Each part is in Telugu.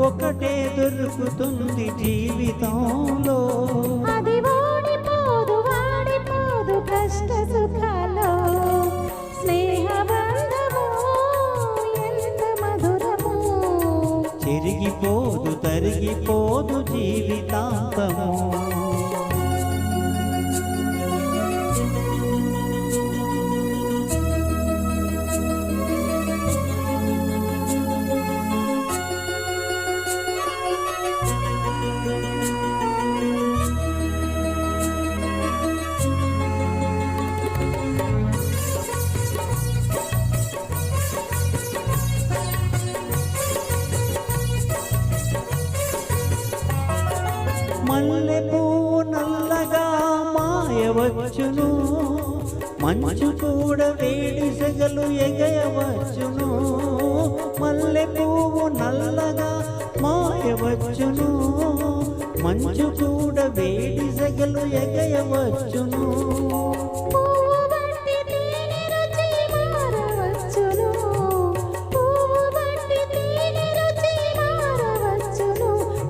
ఒకటే దొరుకుతుంది జీవితంలో, అది ఓడిపోదు వాడిపోదు కష్ట సుఖాలో. స్నేహబంధము ఎంత మధురము, చెరిగిపోదు తరిగిపోదు జీవితాంతము. మల్లె పువ్వు నల్లగా మాయవచ్చును, మంచు కూడా వేడి సెగలు ఎగయవచ్చును. మల్లె పువ్వు నల్లగా మాయవచ్చును, మంచు కూడా వేడి సెగలు ఎగయవచ్చును.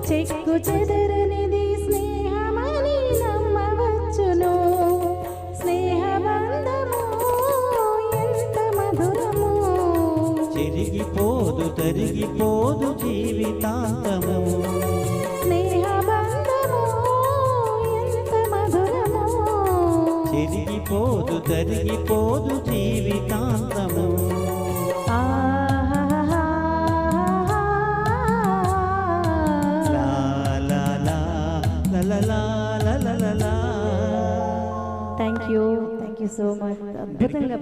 చెక్కు చెదరనిది స్నేహమని నమ్మవచ్చును. స్నేహబంధము ఎంత మధురము, చెరిగిపోదు తరిగిపోదు జీవితాంతము. స్నేహబంధము ఎంత మధురము, చెరిగిపోదు తరిగిపోదు జీవితాంతము. Thank you so much. అద్భుతంగా